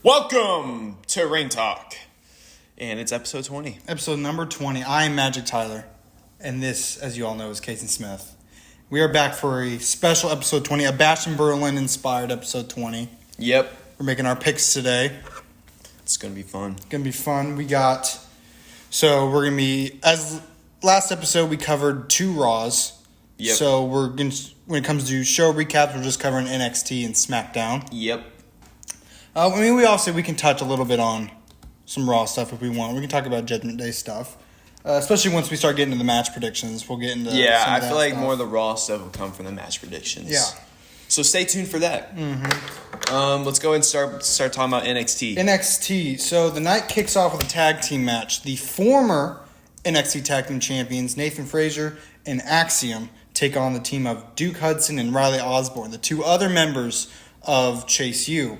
Welcome to Ring Talk, and it's episode 20. Episode number 20. I am Magic Tyler, and this, as you all know, is Casey Smith. We are back for a special episode 20, a Bash in Berlin inspired episode 20. Yep. We're making our picks today. It's going to be fun. So we're going to be, as last episode, we covered 2 Raws. Yep. So when it comes to show recaps, we're just covering NXT and SmackDown. Yep. We can touch a little bit on some Raw stuff if we want. We can talk about Judgment Day stuff. Especially once we start getting into the match predictions. We'll get into some of I that feel like stuff. more of the Raw stuff will come from the match predictions. Yeah. So stay tuned for that. Mm-hmm. Let's go and start talking about NXT. NXT. So the night kicks off with a tag team match. The former NXT Tag Team Champions, Nathan Frazier and Axiom, take on the team of Duke Hudson and Riley Osborne, the 2 other members of Chase U.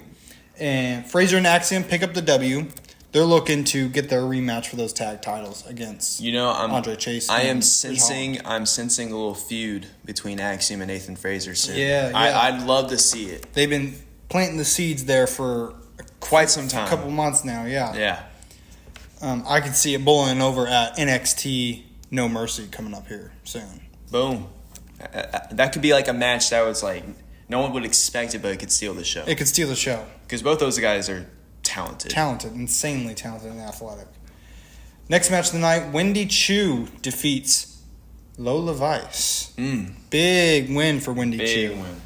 And Frazier and Axiom pick up the W. They're looking to get their rematch for those tag titles against Andre Chase. I'm sensing a little feud between Axiom and Nathan Frazier soon. Yeah. I'd love to see it. They've been planting the seeds there for quite some time. A couple months now, yeah. Yeah. I could see it bowling over at NXT No Mercy coming up here soon. Boom. That could be like a match that was like no one would expect it, but it could steal the show. It could steal the show. Because both those guys are talented. Insanely talented and athletic. Next match of the night, Wendy Chu defeats Lola Vice. Big win for Wendy Chu. Big win.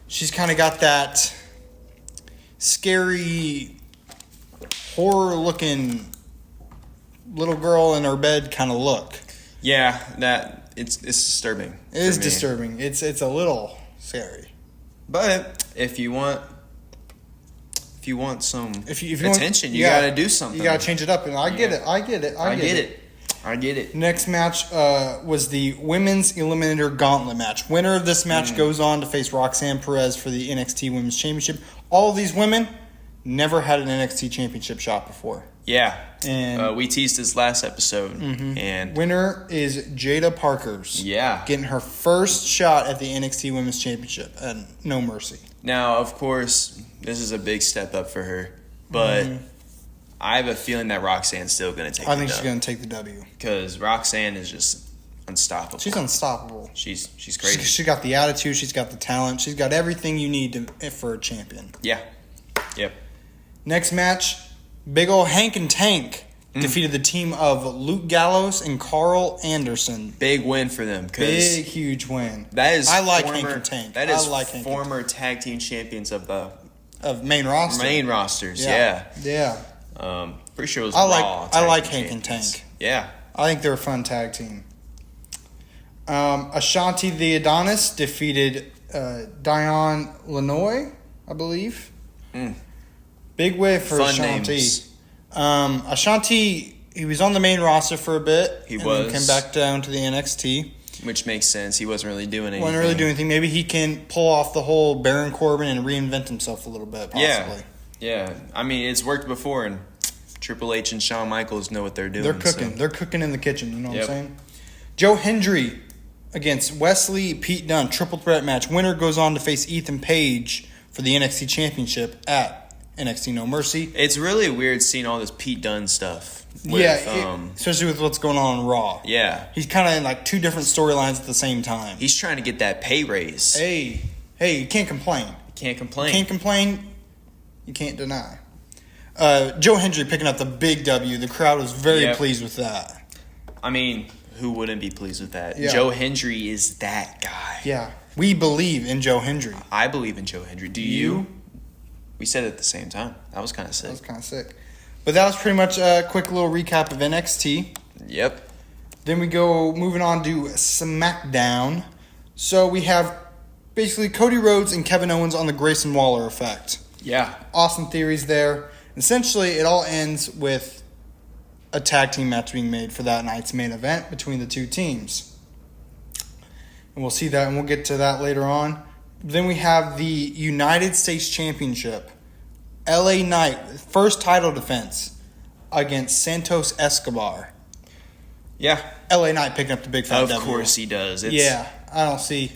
She's kind of got that scary, horror-looking little girl in her bed kind of look. Yeah, it's disturbing. It is disturbing. It's a little scary. But if you want some attention, you gotta gotta do something. You gotta change it up, and I get it. I get it. Next match was the Women's Eliminator Gauntlet match. Winner of this match goes on to face Roxanne Perez for the NXT Women's Championship. All of these women never had an NXT Championship shot before. Yeah, and we teased this last episode. And winner is Jada Parkers. Yeah, getting her first shot at the NXT Women's Championship at No Mercy. Now, of course, this is a big step up for her, but I have a feeling that Roxanne's still going to take. I think she's going to take the W because Roxanne is just unstoppable. She's unstoppable. She's crazy. She's got the attitude. She's got the talent. She's got everything you need for a champion. Yeah. Yep. Next match, big ol' Hank and Tank defeated the team of Luke Gallows and Carl Anderson. Big win for them. Big, huge win. I like Hank and Tank. That is former tag team champions of main roster. Main rosters, yeah. Pretty sure it was Raw. I like Hank and Tank. Yeah. I think they're a fun tag team. Ashanti the Adonis defeated Dion Lanoy, I believe. Big win for fun Ashanti. Names. Ashanti, he was on the main roster for a bit. He was. Then came back down to the NXT. Which makes sense. He wasn't really doing anything. Maybe he can pull off the whole Baron Corbin and reinvent himself a little bit, possibly. Yeah. I mean, it's worked before, and Triple H and Shawn Michaels know what they're doing. They're cooking. They're cooking in the kitchen, you know what I'm saying? Joe Hendry against Wesley Pete Dunne, triple threat match. Winner goes on to face Ethan Page for the NXT Championship at NXT No Mercy. It's really weird seeing all this Pete Dunne stuff. Especially with what's going on Raw. Yeah. He's kind of in like 2 different storylines at the same time. He's trying to get that pay raise. Hey, you can't complain. You can't deny. Joe Hendry picking up the big W. The crowd was very pleased with that. I mean, who wouldn't be pleased with that? Yeah. Joe Hendry is that guy. Yeah. We believe in Joe Hendry. I believe in Joe Hendry. Do you? We said it at the same time. That was kind of sick. But that was pretty much a quick little recap of NXT. Yep. Then we go moving on to SmackDown. So we have basically Cody Rhodes and Kevin Owens on the Grayson Waller effect. Yeah. Awesome theories there. Essentially, it all ends with a tag team match being made for that night's main event between the 2 teams. And we'll see that, and we'll get to that later on. Then we have the United States Championship. LA Knight, first title defense against Santos Escobar. Yeah. LA Knight picking up the big fat W. Of course he does. I don't see.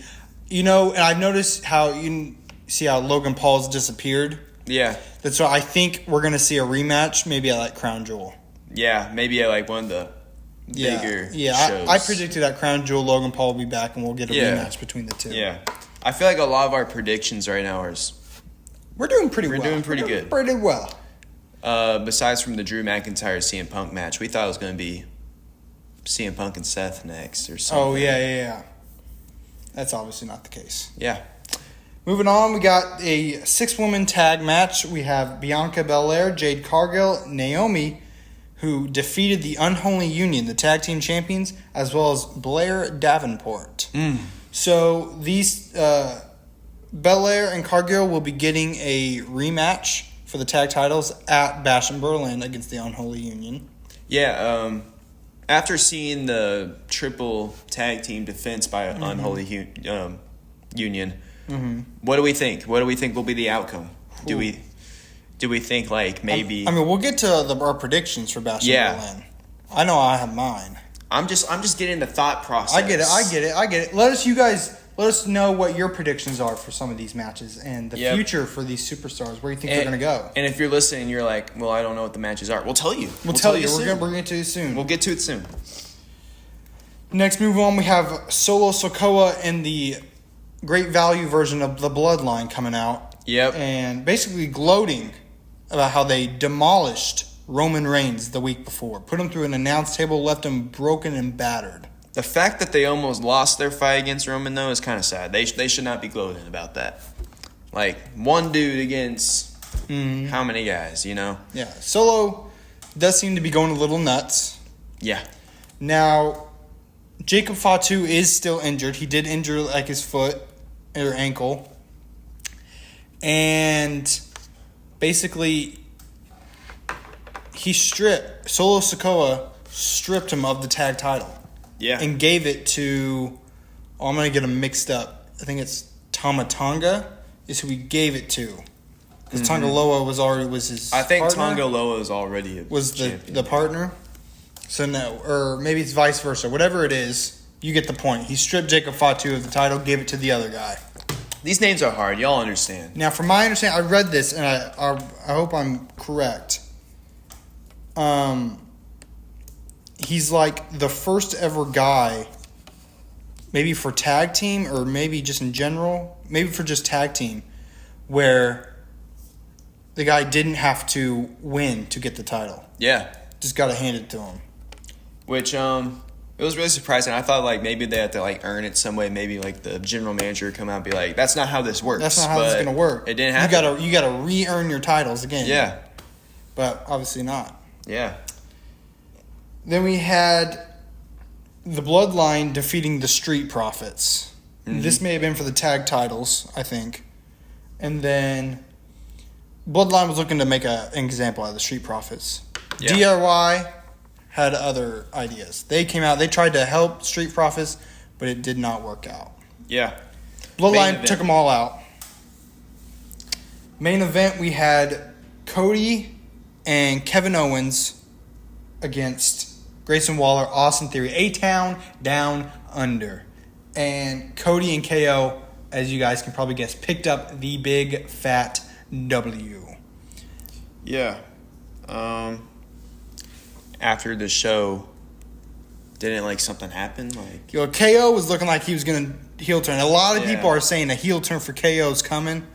And I've noticed how Logan Paul's disappeared Yeah. That's why I think we're going to see a rematch, maybe at like Crown Jewel. Yeah, maybe at like one of the bigger shows. I predicted at Crown Jewel Logan Paul will be back and we'll get a rematch between the two. Yeah. I feel like a lot of our predictions right now are... We're doing pretty well. We're doing pretty good. Pretty well. Besides from the Drew McIntyre CM Punk match, we thought it was going to be CM Punk and Seth next or something. Oh, yeah. That's obviously not the case. Yeah. Moving on, we got a 6-woman tag match. We have Bianca Belair, Jade Cargill, Naomi, who defeated the Unholy Union, the tag team champions, as well as Blair Davenport. So these Belair and Cargill will be getting a rematch for the tag titles at Bash in Berlin against the Unholy Union. Yeah, after seeing the triple tag team defense by Unholy Union, what do we think? What do we think will be the outcome? Do we think like maybe? I mean, we'll get to our predictions for Bash in Berlin. I know I have mine. I'm just getting the thought process. I get it. Let us know what your predictions are for some of these matches and the future for these superstars. Where do you think they're going to go? And if you're listening, you're like, well, I don't know what the matches are. We'll tell you. We'll tell you. We're going to bring it to you soon. We'll get to it soon. Next, move on. We have Solo Sikoa and the Great Value version of the Bloodline coming out. Yep. And basically gloating about how they demolished Roman Reigns the week before. Put him through an announce table, left him broken and battered. The fact that they almost lost their fight against Roman, though, is kind of sad. They should not be gloating about that. Like, one dude against how many guys, you know? Yeah. Solo does seem to be going a little nuts. Yeah. Now, Jacob Fatu is still injured. He did injure, like, his foot or ankle. And basically, Solo Sikoa stripped him of the tag title. Yeah. And gave it to, I'm going to get them mixed up. I think it's Tama Tonga is who he gave it to. Because Tonga Loa was his I think partner. Tonga Loa is already the partner. So no, or maybe it's vice versa. Whatever it is, you get the point. He stripped Jacob Fatu of the title, gave it to the other guy. These names are hard. Y'all understand. Now, from my understanding, I read this, and I hope I'm correct. He's like the first ever guy, maybe for tag team or maybe just in general, maybe for just tag team, where the guy didn't have to win to get the title. Yeah. Just got to hand it to him. Which, it was really surprising. I thought like maybe they had to like earn it some way. Maybe like the general manager would come out and be like, that's not how this works. That's not how this is going to work. It didn't happen. You gotta re-earn your titles again. Yeah. But obviously not. Yeah. Then we had the Bloodline defeating the Street Profits. This may have been for the tag titles, I think. And then Bloodline was looking to make an example out of the Street Profits. Yeah. DIY had other ideas. They came out, they tried to help Street Profits, but it did not work out. Yeah. Bloodline took them all out. Main event, we had Cody and Kevin Owens against Grayson Waller, Austin Theory, A-Town Down Under. And Cody and KO, as you guys can probably guess, picked up the big fat W. Yeah. After the show, didn't like something happen? Like, KO was looking like he was going to heel turn. A lot of people are saying a heel turn for KO is coming.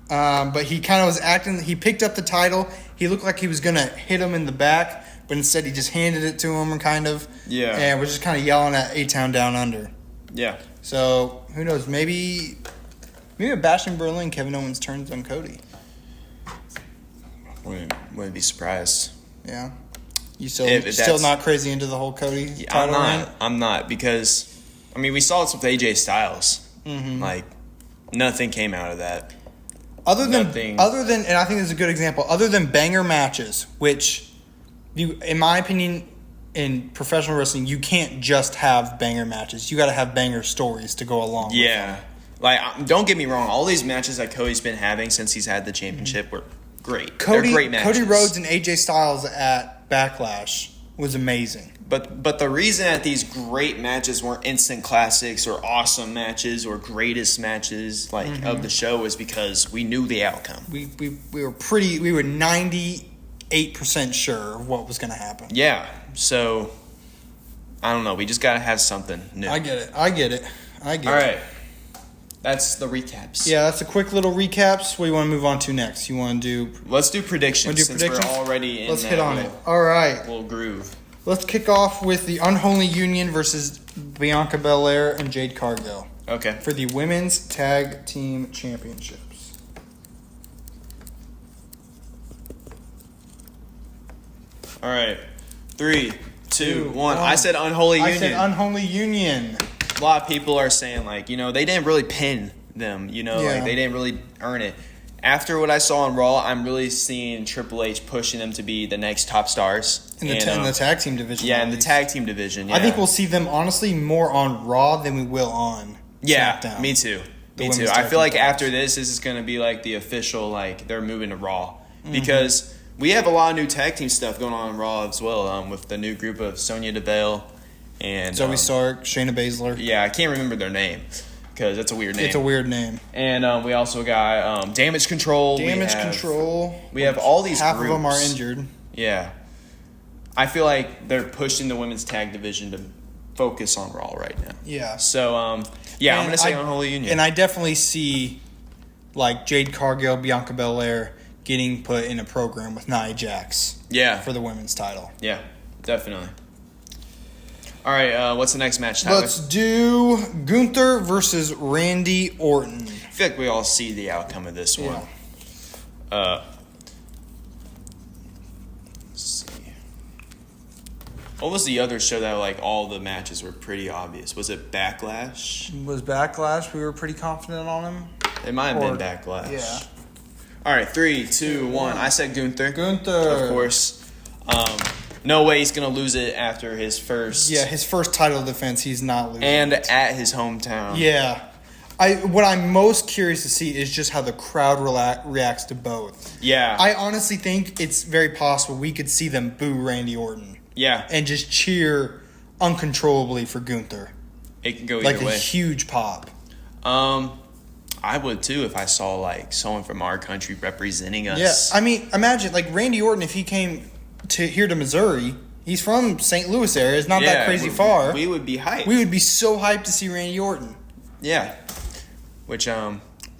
But he kind of was acting, he picked up the title. He looked like he was going to hit him in the back. But instead, he just handed it to him and kind of. Yeah. And was just kind of yelling at A-Town Down Under. Yeah. So, who knows? Maybe a Bash in Berlin, Kevin Owens turns on Cody. Wouldn't be surprised. Yeah. You still not crazy into the whole Cody title run? I'm not because, I mean, we saw this with AJ Styles. Like, nothing came out of that. Other than, and I think this is a good example, other than banger matches, which... in my opinion, in professional wrestling, you can't just have banger matches. You got to have banger stories to go along with them. Like, don't get me wrong. All these matches that Cody's been having since he's had the championship were great. They're great matches. Cody Rhodes and AJ Styles at Backlash was amazing. But the reason that these great matches weren't instant classics or awesome matches or greatest matches of the show is because we knew the outcome. We were 98% sure of what was going to happen. Yeah. So I don't know. We just gotta have something new. I get it. All right. That's the recaps. Yeah, that's a quick little recaps. What do you want to move on to next? You want to do? Let's do predictions since we're already in. Let's hit on it. All right. Little groove. Let's kick off with the Unholy Union versus Bianca Belair and Jade Cargill. Okay. For the Women's Tag Team Championships. All right. 3, 2, 1. I said Unholy Union. I said Unholy Union. A lot of people are saying, they didn't really pin them, they didn't really earn it. After what I saw on Raw, I'm really seeing Triple H pushing them to be the next top stars. In the tag team division. Yeah, in the tag team division, yeah. I think we'll see them, honestly, more on Raw than we will on SmackDown. Me too. I feel like after this is going to be, the official, they're moving to Raw. Mm-hmm. Because we have a lot of new tag team stuff going on in Raw as well, with the new group of Sonya Deville and Zoe Stark, Shayna Baszler. Yeah, I can't remember their name because it's a weird name. It's a weird name. And we also got Damage Control. We have all these half groups. of them are injured. Yeah. I feel like they're pushing the women's tag division to focus on Raw right now. Yeah. So, I'm going to say Unholy Union. And I definitely see, Jade Cargill, Bianca Belair getting put in a program with Nia Jax. Yeah. For the women's title. Yeah, definitely. All right, what's the next match, Tyler? Let's do Gunther versus Randy Orton. I feel like we all see the outcome of this one. Let's see. What was the other show that all the matches were pretty obvious? Was it Backlash? Was Backlash? We were pretty confident on him. It might have been Backlash. Yeah. All right, 3, 2, 1. I said Gunther. Gunther. Of course. No way he's going to lose it after his first. Yeah, his first title defense, he's not losing. And at his hometown. Yeah. What I'm most curious to see is just how the crowd reacts to both. Yeah. I honestly think it's very possible we could see them boo Randy Orton. Yeah. And just cheer uncontrollably for Gunther. It can go either way. A huge pop. I would too if I saw someone from our country representing us. Yeah. I mean, imagine Randy Orton if he came here to Missouri. He's from St. Louis area. It's not that crazy far. We would be hyped. We would be so hyped to see Randy Orton. Yeah. Which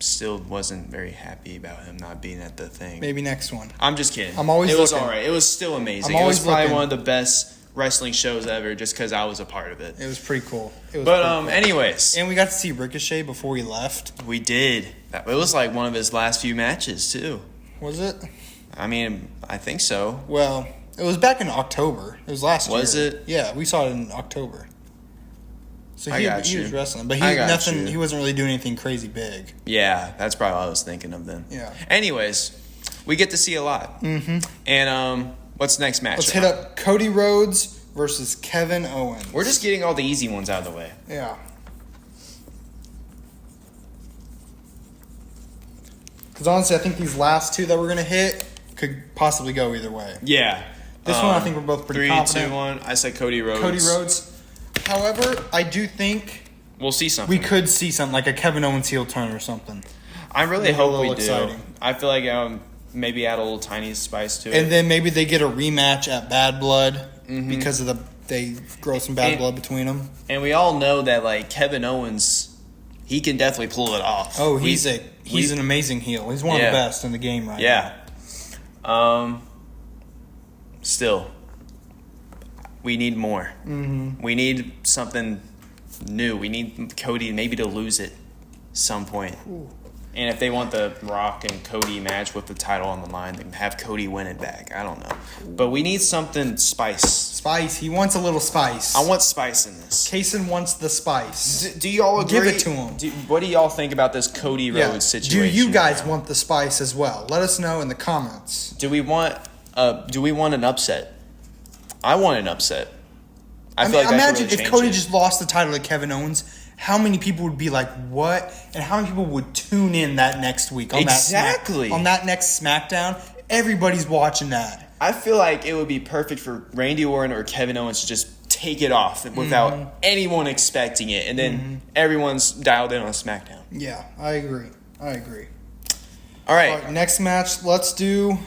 still wasn't very happy about him not being at the thing. Maybe next one. I'm just kidding. I'm always It was looking. all right. It was still amazing. I'm It was always probably looking. one of the best wrestling shows ever just because I was a part of it. It was pretty cool. Anyways. And we got to see Ricochet before he left. We did. It was one of his last few matches too. Was it? I mean, I think so. Well, it was back in October. It was last year. Was it? Yeah, we saw it in October. So he was wrestling, but he wasn't really doing anything crazy big. Yeah, that's probably what I was thinking of then. Yeah. Anyways, we get to see a lot. Mm-hmm. And what's the next match? Let's hit up Cody Rhodes versus Kevin Owens. We're just getting all the easy ones out of the way. Yeah. Because honestly, I think these last two that we're going to hit could possibly go either way. Yeah. This one, I think we're both pretty confident. 3, 2, 1. I said Cody Rhodes. Cody Rhodes. However, I do think we'll see something. We could see something like a Kevin Owens heel turn or something. I really hope we exciting. do. I feel like maybe add a little tiny spice to it. And then maybe they get a rematch at Bad Blood because of they grow some bad blood between them. And we all know that Kevin Owens, he can definitely pull it off. Oh, he's an amazing heel. He's one of the best in the game right now. Still, we need more. Mm-hmm. We need something new. We need Cody maybe to lose it some point. Ooh. And if they want the Rock and Cody match with the title on the line, then have Cody win it back. I don't know. But we need something spice. Spice. He wants a little spice. I want spice in this. Kaysen wants the spice. Do you all agree? Give it to him. What do y'all think about this Cody Rhodes situation? Do you guys want the spice as well? Let us know in the comments. Do we want an upset? I want an upset. I feel like imagine really if Cody just lost the title to Kevin Owens. How many people would be like, what? And how many people would tune in that next week? On that next SmackDown? Everybody's watching that. I feel like it would be perfect for Randy Orton or Kevin Owens to just take it off without anyone expecting it, and then everyone's dialed in on SmackDown. Yeah, I agree. All right, next match. Let's get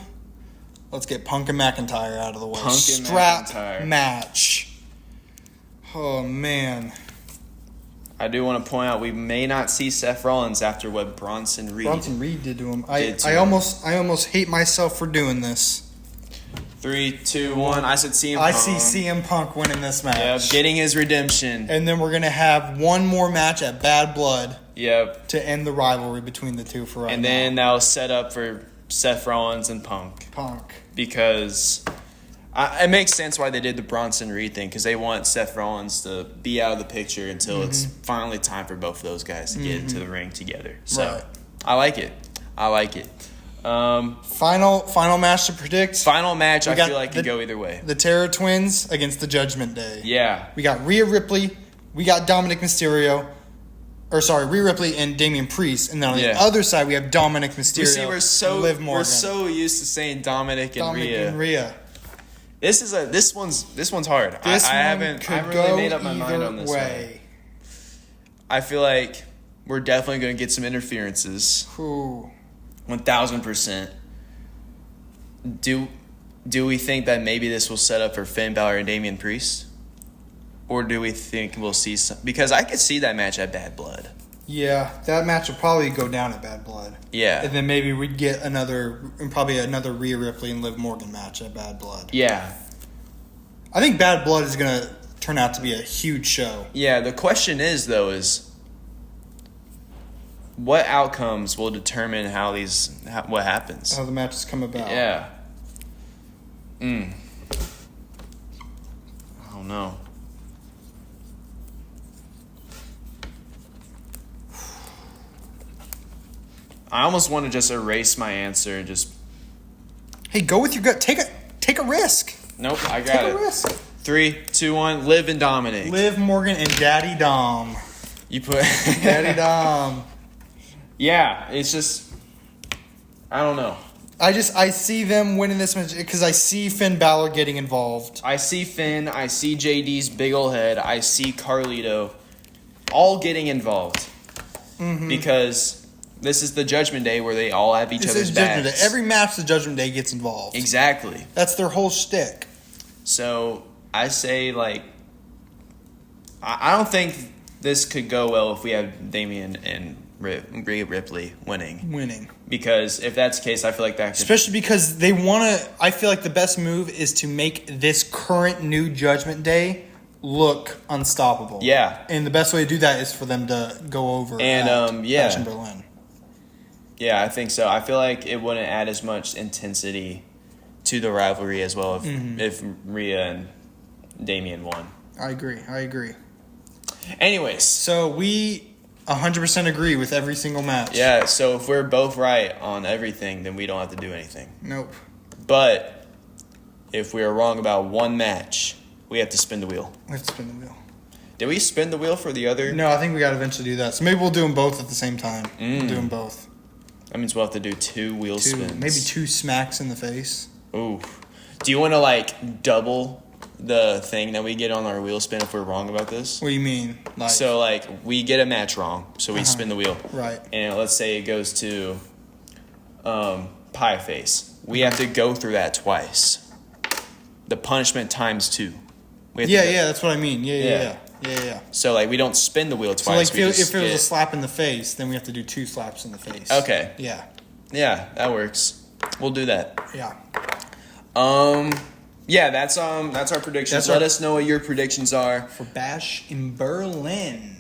Punk and McIntyre out of the way. Punk and Strap McIntyre. match. Oh man. I do want to point out we may not see Seth Rollins after what Bronson Reed did to him. I almost hate myself for doing this. 3, 2, 1. I said CM Punk. I see CM Punk winning this match. Yep, getting his redemption. And then we're going to have one more match at Bad Blood. Yep. To end the rivalry between the two for right now. And then that'll set up for Seth Rollins and Punk. Because it makes sense why they did the Bronson Reed thing, because they want Seth Rollins to be out of the picture until it's finally time for both of those guys to get into the ring together. So right. I like it. Final match to predict. Final match, I feel like could go either way. The Terror Twins against the Judgment Day. Yeah. We got Rhea Ripley. We got Dominic Mysterio. Rhea Ripley and Damian Priest. And then on the other side, we have Dominic Mysterio and Liv Morgan. We're so used to saying Dominic and Rhea. This one's hard. I haven't really made up my mind on this one. I feel like we're definitely going to get some interferences. 1,000%. Do we think that maybe this will set up for Finn Balor and Damian Priest? Or do we think we'll see some... Because I could see that match at Bad Blood. Yeah, that match will probably go down at Bad Blood. Yeah. And then maybe we'd get another Rhea Ripley and Liv Morgan match at Bad Blood. Yeah. I think Bad Blood is going to turn out to be a huge show. Yeah, the question is what outcomes will determine what happens? How the matches come about. Yeah. I don't know. I almost want to just erase my answer and just... Hey, go with your gut. Take a risk. Nope, I got it. Take a risk. 3, 2, 1. Liv and Dominic. Liv Morgan and Daddy Dom. You put... Daddy Dom. Yeah, it's just... I don't know. I see them winning this match because I see Finn Balor getting involved. I see Finn. I see JD's big ol' head. I see Carlito all getting involved. Because... This is the Judgment Day where they all have each other's backs. Every match, the Judgment Day gets involved. Exactly. That's their whole shtick. So I say, I don't think this could go well if we have Damian and Rhea Ripley winning. Because if that's the case, I feel like that could... Especially because they want to... I feel like the best move is to make this current new Judgment Day look unstoppable. Yeah. And the best way to do that is for them to go over Bash in Berlin. Yeah, I think so. I feel like it wouldn't add as much intensity to the rivalry as well if Rhea and Damian won. I agree. Anyways. So we 100% agree with every single match. Yeah, so if we're both right on everything, then we don't have to do anything. Nope. But if we are wrong about one match, we have to spin the wheel. Did we spin the wheel for the other? No, I think we got to eventually do that. So maybe we'll do them both at the same time. We'll do them both. That means we'll have to do 2 wheel spins. Maybe 2 smacks in the face. Ooh. Do you want to, double the thing that we get on our wheel spin if we're wrong about this? What do you mean? So, we get a match wrong, so we spin the wheel. Right. And let's say it goes to Pie Face. We have to go through that twice. The punishment times 2. That's what I mean. Yeah. So, we don't spin the wheel twice. So, if it was a slap in the face, then we have to do 2 slaps in the face. Okay. Yeah. Yeah, that works. We'll do that. Yeah. Yeah, that's our predictions. Let us know what your predictions are for Bash in Berlin.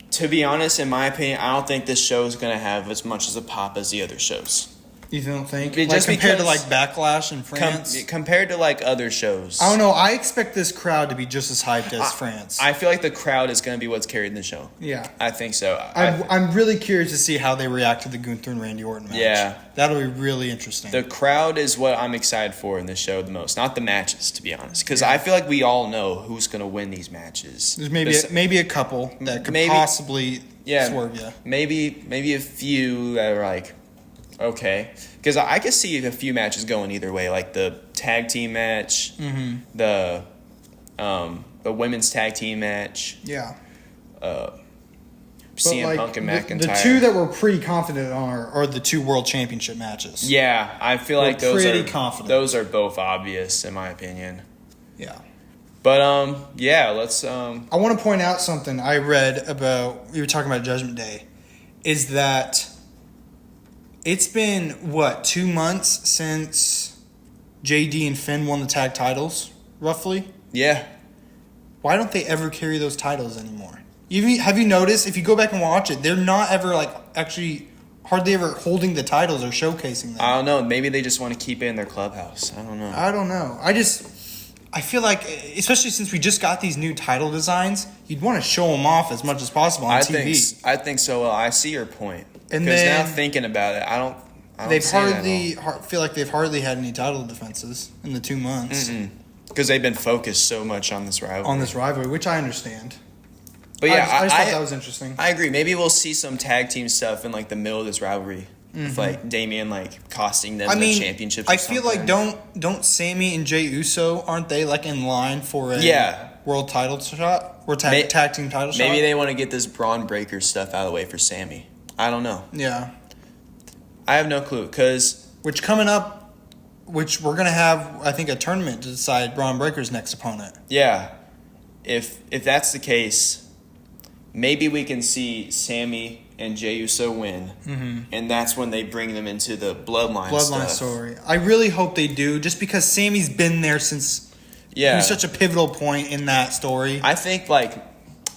To be honest, in my opinion, I don't think this show is going to have as much as a pop as the other shows. You don't think? Just compared to Backlash in France? Compared to other shows. I don't know. I expect this crowd to be just as hyped as France. I feel like the crowd is going to be what's carried in the show. Yeah. I think so. I'm really curious to see how they react to the Gunther and Randy Orton match. Yeah. That'll be really interesting. The crowd is what I'm excited for in this show the most. Not the matches, to be honest. Because I feel like we all know who's going to win these matches. There's maybe a couple that could possibly swerve you. Maybe a few that are Okay. Because I could see a few matches going either way, like the tag team match, the women's tag team match. Yeah. CM Punk and McIntyre. The two that we're pretty confident on are the two world championship matches. Yeah, I feel like confident. Those are both obvious in my opinion. Yeah. But let's I want to point out something I read about. We were talking about Judgment Day, is that it's been 2 months since JD and Finn won the tag titles, roughly. Yeah. Why don't they ever carry those titles anymore? Have you noticed, if you go back and watch it, they're not ever actually hardly ever holding the titles or showcasing them. I don't know. Maybe they just want to keep it in their clubhouse. I don't know. I feel like, especially since we just got these new title designs, you'd want to show them off as much as possible on TV. I think so. Well, I see your point. And because then, now thinking about it, I don't feel like they've hardly had any title defenses in the 2 months. Because they've been focused so much on this rivalry. Which I understand. But yeah, I just thought that was interesting. I agree. Maybe we'll see some tag team stuff in the middle of this rivalry, with Damian costing them the championships. I feel like don't Sammy and Jey Uso, aren't they in line for a world title shot or tag team title shot? Maybe they want to get this Braun Breaker stuff out of the way for Sammy. I don't know. Yeah, I have no clue which we're gonna have, I think, a tournament to decide Braun Breaker's next opponent. Yeah, if that's the case. Maybe we can see Sammy and Jey Uso win, and that's when they bring them into the bloodline story. I really hope they do, just because Sammy's been there since. Yeah, he's such a pivotal point in that story. I think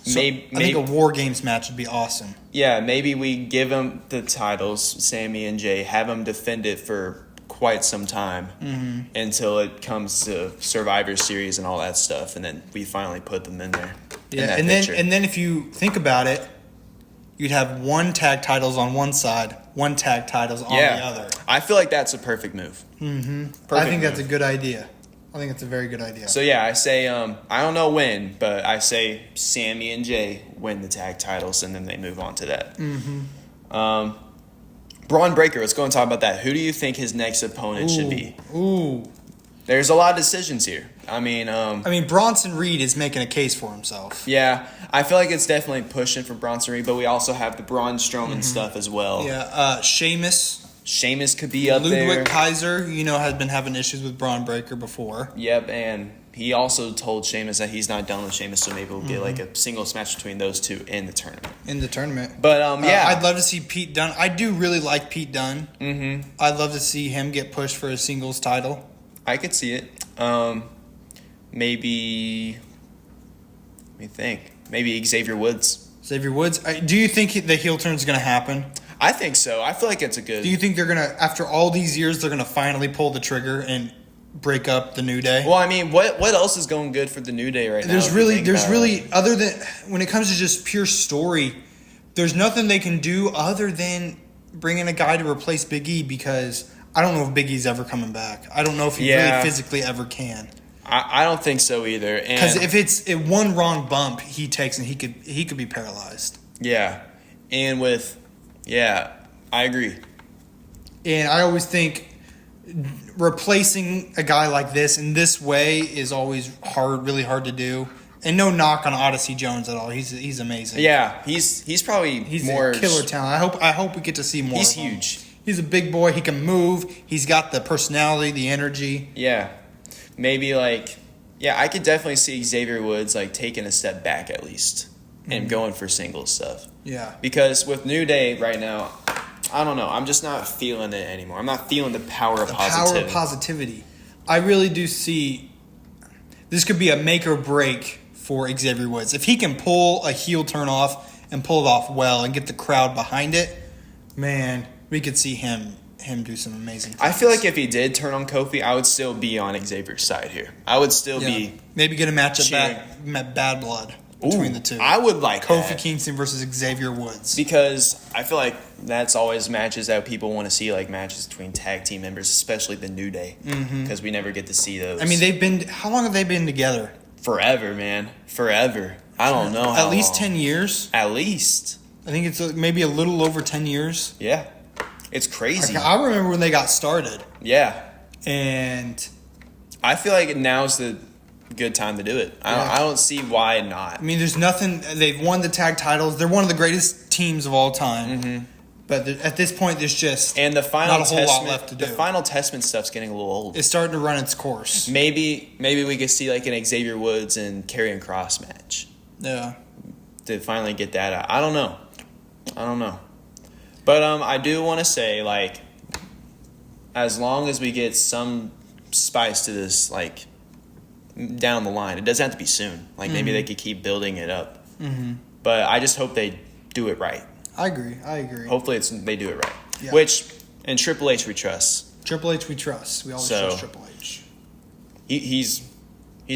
maybe a War Games match would be awesome. Yeah, maybe we give them the titles, Sammy and Jey, have them defend it for quite some time until it comes to Survivor Series and all that stuff, and then we finally put them in there. Yeah, and then if you think about it, you'd have one tag titles on one side, one tag titles on the other. I feel like that's a perfect move. I think that's a good idea. I think it's a very good idea. So yeah, I say I don't know when, but I say Sammy and Jey win the tag titles, and then they move on to that. Braun Breaker, let's go and talk about that. Who do you think his next opponent should be? There's a lot of decisions here. I mean, Bronson Reed is making a case for himself. Yeah, I feel like it's definitely pushing for Bronson Reed, but we also have the Braun Strowman stuff as well. Yeah, Sheamus could be up there. Ludwig Kaiser, has been having issues with Braun Breaker before. Yep, and he also told Sheamus that he's not done with Sheamus, so maybe we'll get a singles match between those two in the tournament. But I'd love to see Pete Dunne. I do really like Pete Dunne. I'd love to see him get pushed for a singles title. I could see it. Maybe. Let me think. Maybe Xavier Woods. Do you think the heel turn is going to happen? I think so. I feel like it's a good. Do you think they're going to, after all these years, they're going to finally pull the trigger and break up the New Day? Well, I mean, what else is going good for the New Day right now? There's really, other than when it comes to just pure story, there's nothing they can do other than bring in a guy to replace Big E, because I don't know if Big E's ever coming back. I don't know if he really physically ever can. I don't think so either. Because if it's one wrong bump he takes, and he could be paralyzed. Yeah, and I agree. And I always think replacing a guy like this in this way is always really hard to do. And no knock on Odyssey Jones at all. He's amazing. Yeah, he's probably more a killer talent. I hope we get to see more. He's of him. huge. He's a big boy. He can move. He's got the personality, the energy. Yeah. Maybe I could definitely see Xavier Woods taking a step back at least and going for singles stuff. Yeah. Because with New Day right now, I don't know. I'm just not feeling it anymore. I'm not feeling the power of positivity. I really do see this could be a make or break for Xavier Woods. If he can pull a heel turn off and pull it off well and get the crowd behind it, man, we could see him do some amazing things. I feel like if he did turn on Kofi, I would still be on Xavier's side here. I would still be maybe get a match of bad blood between the two. I would like Kofi Kingston versus Xavier Woods, because I feel like that's always matches that people want to see, matches between tag team members, especially the New Day, because we never get to see those. I mean, how long have they been together? Forever, man. Forever. I don't know how At least long. 10 years. At least. I think it's maybe a little over 10 years. Yeah. It's crazy. I remember when they got started. Yeah. And I feel like now's the good time to do it. I don't see why not. I mean, there's nothing. They've won the tag titles. They're one of the greatest teams of all time. Mm-hmm. But at this point, there's just and the final not a whole lot left to do. The final testament stuff's getting a little old. It's starting to run its course. Maybe we could see like an Xavier Woods and Karrion Kross match. Yeah. To finally get that out. I don't know. But I do want to say, like, as long as we get some spice to this, like, down the line, it doesn't have to be soon. Like, maybe they could keep building it up. Mm-hmm. But I just hope they do it right. I agree. Hopefully they do it right. Yeah. Which, in Triple H, we trust. Triple H, we trust. We always trust Triple H. He's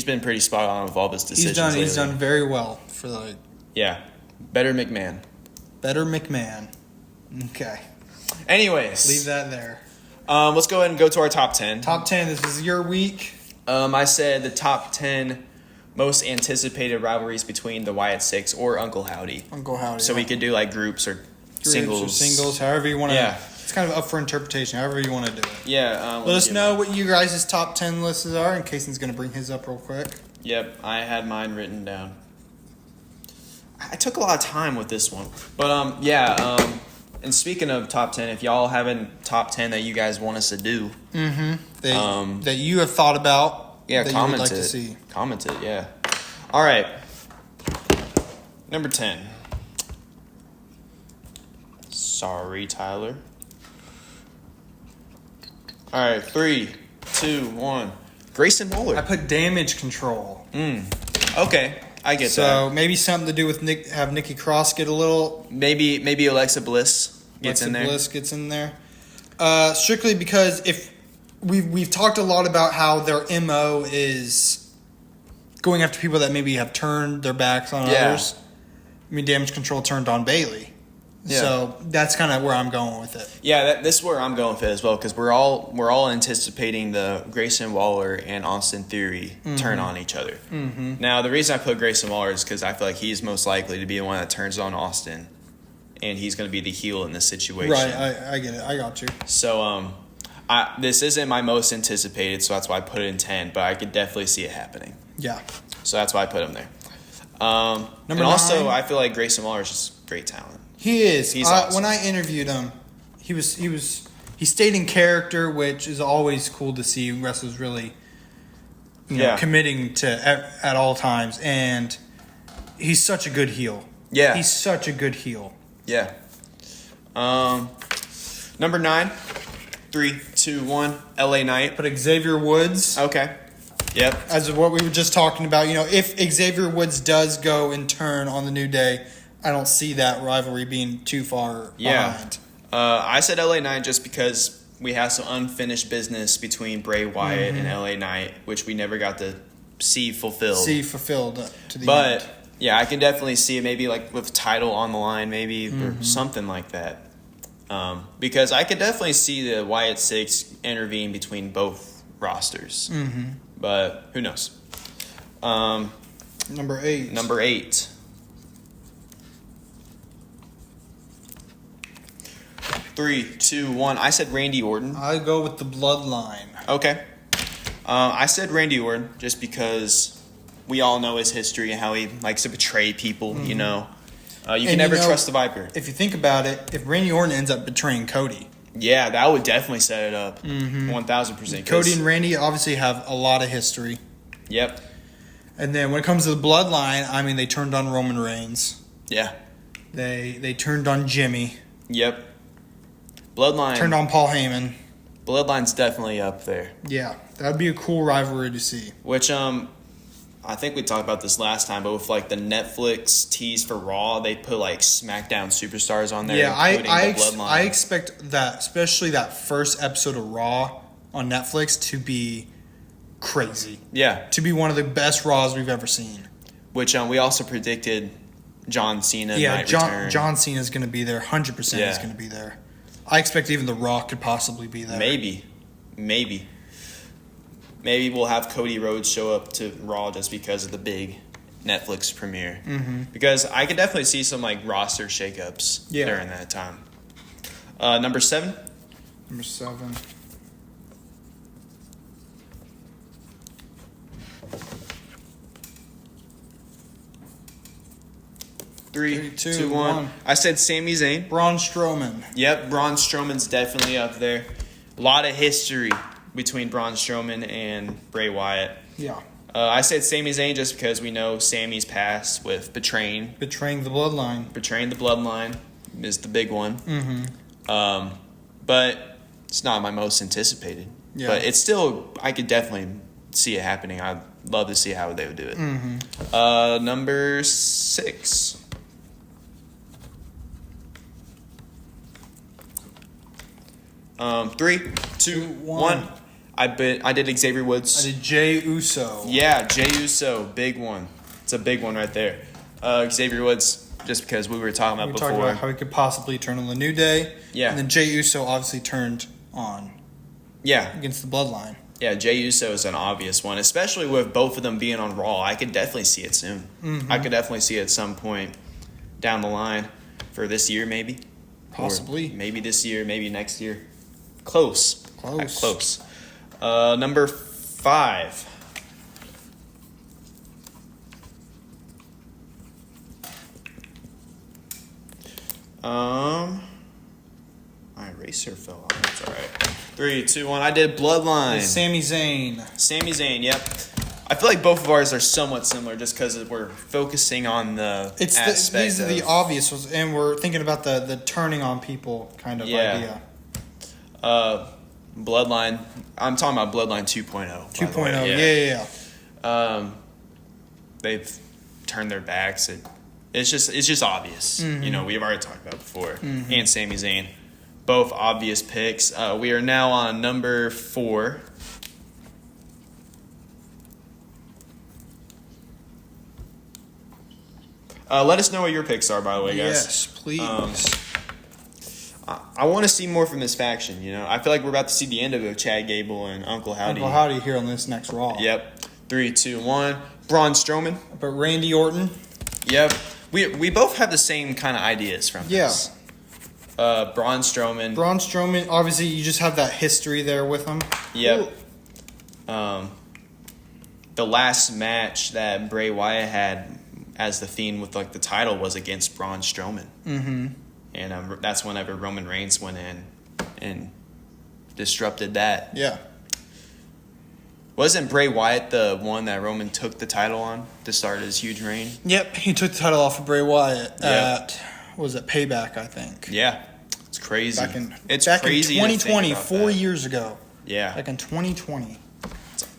been pretty spot on with all of his decisions. He's done very well for the. Yeah, better McMahon. Okay. Anyways, leave that there. Let's go ahead and go to our top 10. Top 10. This is your week. I said the top 10 most anticipated rivalries between the Wyatt Sicks or Uncle Howdy. So we could do like groups or singles, however you want to. Yeah. It's kind of up for interpretation, however you want to do it. Yeah. Let us know what you guys' top 10 lists are, in case he's going to bring his up real quick. Yep, I had mine written down. I took a lot of time with this one. But, and speaking of top 10, if y'all have a top 10 that you guys want us to do. Mm-hmm. That you have thought about. Yeah, that comment you would like it. To see. Comment it, yeah. All right. Number 10. Sorry, Tyler. All right, 3, 2, 1. Grayson Waller. I put Damage Control. Okay, I get that. So maybe something to do with have Nikki Cross get a little. Maybe Alexa Bliss gets in there. Bliss gets in there. Strictly because if we've talked a lot about how their MO is going after people that maybe have turned their backs on others. I mean, Damage Control turned on Bayley. Yeah. So that's kind of where I'm going with it. Yeah, this is where I'm going with it as well, because we're all anticipating the Grayson Waller and Austin Theory turn on each other. Mm-hmm. Now, the reason I put Grayson Waller is because I feel like he's most likely to be the one that turns on Austin, and he's going to be the heel in this situation. Right, I get it. I got you. So, this isn't my most anticipated, so that's why I put it in 10, but I could definitely see it happening. Yeah. So that's why I put him there. Number 9. Also, I feel like Grayson Waller is just great talent. He is. He's awesome. When I interviewed him, he stayed in character, which is always cool to see wrestlers really, committing to at all times. And he's such a good heel. Yeah, he's such a good heel. Yeah. Number 9, 3, 2, 1. LA Knight. But Xavier Woods. Okay. Yep. As of what we were just talking about, if Xavier Woods does go and turn on the New Day, I don't see that rivalry being too far behind. I said LA Knight just because we have some unfinished business between Bray Wyatt and LA Knight, which we never got to see fulfilled. To the end. But, yeah, I can definitely see it maybe like with title on the line maybe or something like that. Because I could definitely see the Wyatt Sicks intervene between both rosters. Mm-hmm. But who knows? Number 8. 3, 2, 1. I said Randy Orton. I go with the Bloodline. Okay. I said Randy Orton just because we all know his history and how he likes to betray people, You can never trust the Viper. If you think about it, if Randy Orton ends up betraying Cody. Yeah, that would definitely set it up. 1,000%. Cody and Randy obviously have a lot of history. Yep. And then when it comes to the Bloodline, I mean, they turned on Roman Reigns. Yeah. They turned on Jimmy. Yep. Bloodline. Turned on Paul Heyman. Bloodline's definitely up there. Yeah, that would be a cool rivalry to see. Which, I think we talked about this last time, but with like the Netflix tease for Raw, they put like SmackDown superstars on there. Yeah, I expect that, especially that first episode of Raw on Netflix, to be crazy. Yeah, to be one of the best Raws we've ever seen. Which we also predicted John Cena. return. John Cena is going to be there. 100% is going to be there. I expect even The Rock could possibly be there. Maybe we'll have Cody Rhodes show up to Raw just because of the big Netflix premiere. Mm-hmm. Because I could definitely see some like roster shakeups during that time. Number 7. Number 7. Three, two, one. I said Sami Zayn. Braun Strowman. Yep, Braun Strowman's definitely up there. A lot of history between Braun Strowman and Bray Wyatt. Yeah. I said Sami Zayn just because we know Sami's past with betraying the bloodline. Betraying the bloodline is the big one. Mm-hmm. But it's not my most anticipated. Yeah. But it's still, I could definitely see it happening. I'd love to see how they would do it. Mm-hmm. Number 6. Three, two, one. I did Xavier Woods. I did Jey Uso. Yeah, Jey Uso, big one. It's a big one right there. Xavier Woods, just because we were talking about before. We talked about how he could possibly turn on the New Day. Yeah. And then Jey Uso obviously turned on. Yeah. Against the Bloodline. Yeah, Jey Uso is an obvious one, especially with both of them being on Raw. I could definitely see it soon. Mm-hmm. I could definitely see it at some point down the line for this year, maybe. Possibly. Or maybe this year, maybe next year. Close. Number 5. My eraser fell off. That's all right. 3, 2, 1. I did Bloodline. Sami Zayn. Sami Zayn. Yep. I feel like both of ours are somewhat similar, just because we're focusing on the aspect. These are the obvious ones, and we're thinking about the turning on people kind of idea. Bloodline. I'm talking about Bloodline 2.0. 2.0. Yeah. They've turned their backs. It's just obvious. Mm-hmm. You know, we've already talked about it before. Mm-hmm. And Sami Zayn, both obvious picks. We are now on number 4. Let us know what your picks are, by the way, guys. Yes, please. I want to see more from this faction, you know. I feel like we're about to see the end of it with Chad Gable and Uncle Howdy. Uncle Howdy here on this next Raw. Yep. 3, 2, 1. Braun Strowman. But Randy Orton. Yep. We both have the same kind of ideas from this. Braun Strowman. Braun Strowman, obviously you just have that history there with him. Yep. The last match that Bray Wyatt had as the Fiend with like the title was against Braun Strowman. Mm-hmm. And that's whenever Roman Reigns went in and disrupted that. Yeah. Wasn't Bray Wyatt the one that Roman took the title on to start his huge reign? Yep, he took the title off of Bray Wyatt at, what was it, Payback, I think. Yeah, it's crazy. Back in crazy 2020, 4 years ago. Yeah. Back in 2020.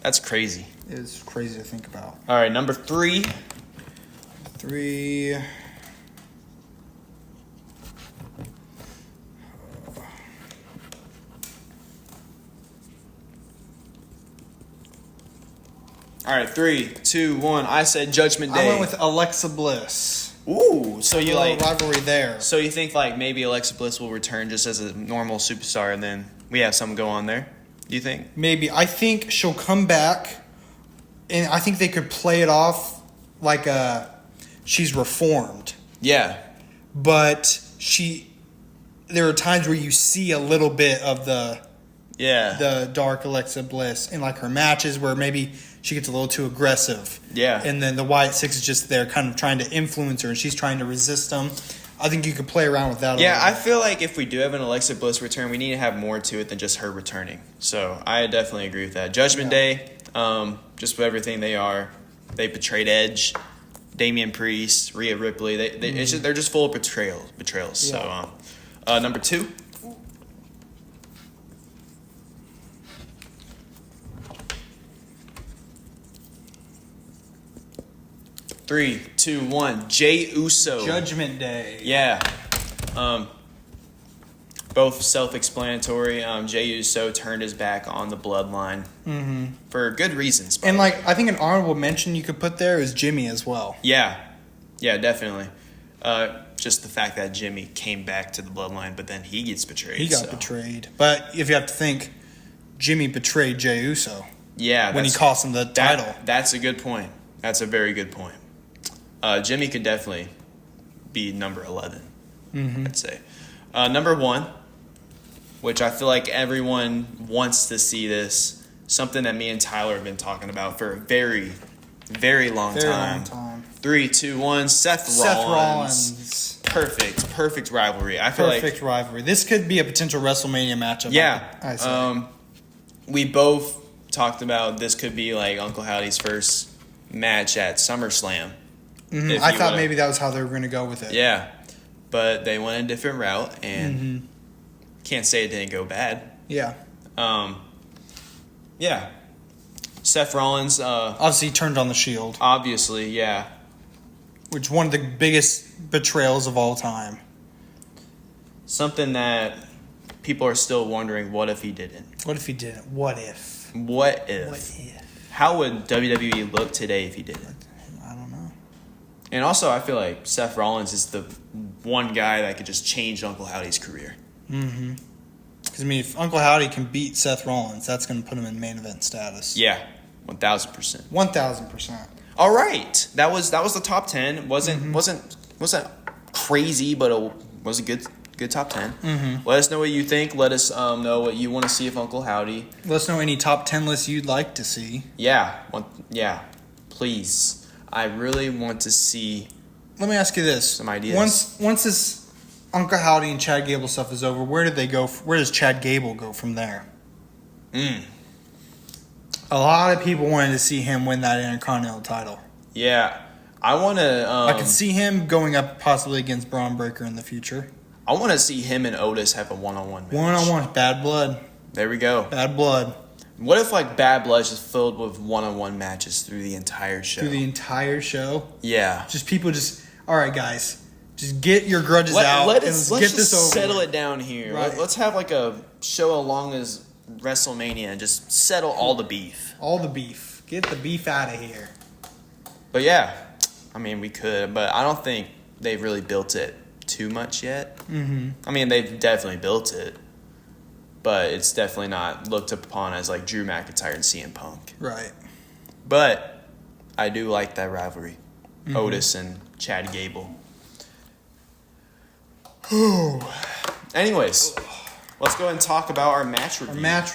That's crazy. It is crazy to think about. All right, number 3. 3... All right, 3, 2, 1. I said Judgment Day. I went with Alexa Bliss. Ooh, so you like rivalry there. So you think like maybe Alexa Bliss will return just as a normal superstar, and then we have something go on there? Do you think? Maybe. I think she'll come back, and I think they could play it off like she's reformed. Yeah, but there are times where you see a little bit of the dark Alexa Bliss in like her matches where maybe she gets a little too aggressive. Yeah. And then the Wyatt Sicks is just there kind of trying to influence her and she's trying to resist them. I think you could play around with that. Yeah, I feel like if we do have an Alexa Bliss return, we need to have more to it than just her returning. So I definitely agree with that. Judgment Day, just with everything they are. They betrayed Edge, Damian Priest, Rhea Ripley. They're just full of betrayals. Yeah. So number 2. Three, two, one. Jey Uso. Judgment Day. Yeah. Both self-explanatory. Jey Uso turned his back on the bloodline for good reasons. And I think an honorable mention you could put there is Jimmy as well. Yeah, definitely. Just the fact that Jimmy came back to the bloodline, but then he gets betrayed. He got betrayed. But if you have to think, Jimmy betrayed Jey Uso. Yeah, when he cost him the title. That's a good point. That's a very good point. Jimmy could definitely be number 11, I'd say. Number 1, which I feel like everyone wants to see this. Something that me and Tyler have been talking about for a very, very long time. 3, 2, 1. Seth Rollins. Perfect rivalry. I feel perfect rivalry. This could be a potential WrestleMania matchup. Yeah. We both talked about this could be like Uncle Howdy's first match at SummerSlam. Mm-hmm. I thought maybe that was how they were going to go with it. Yeah, but they went a different route, and can't say it didn't go bad. Yeah. Yeah. Seth Rollins. Obviously, he turned on the Shield. Obviously, yeah. Which one of the biggest betrayals of all time. Something that people are still wondering, what if he didn't? What if he didn't? What if? How would WWE look today if he didn't? I don't know. And also, I feel like Seth Rollins is the one guy that could just change Uncle Howdy's career. Mm-hmm. Because, if Uncle Howdy can beat Seth Rollins, that's going to put him in main event status. Yeah, 1,000%. 1,000%. All right, that was the top 10. Wasn't crazy, but it was a good top 10. Mm-hmm. Let us know what you think. Let us know what you want to see of Uncle Howdy. Let us know any top 10 lists you'd like to see. Yeah, please. I really want to see. Let me ask you this: some ideas. Once this Uncle Howdy and Chad Gable stuff is over, where does Chad Gable go from there? A lot of people wanted to see him win that Intercontinental title. Yeah, I want to. I could see him going up possibly against Braun Breaker in the future. I want to see him and Otis have a one-on-one match. One-on-one, Bad Blood. There we go. Bad Blood. What if Bad Blood is just filled with one-on-one matches through the entire show? Yeah. All right, guys. Just get your grudges out. Let's get this over. Settle it down here. Right. Let's have a show along as WrestleMania and just settle all the beef. All the beef. Get the beef out of here. But yeah, we could, but I don't think they've really built it too much yet. Mm-hmm. They've definitely built it, but it's definitely not looked upon as like Drew McIntyre and CM Punk. Right. But I do like that rivalry. Otis and Chad Gable. Anyways, let's go ahead and talk about our match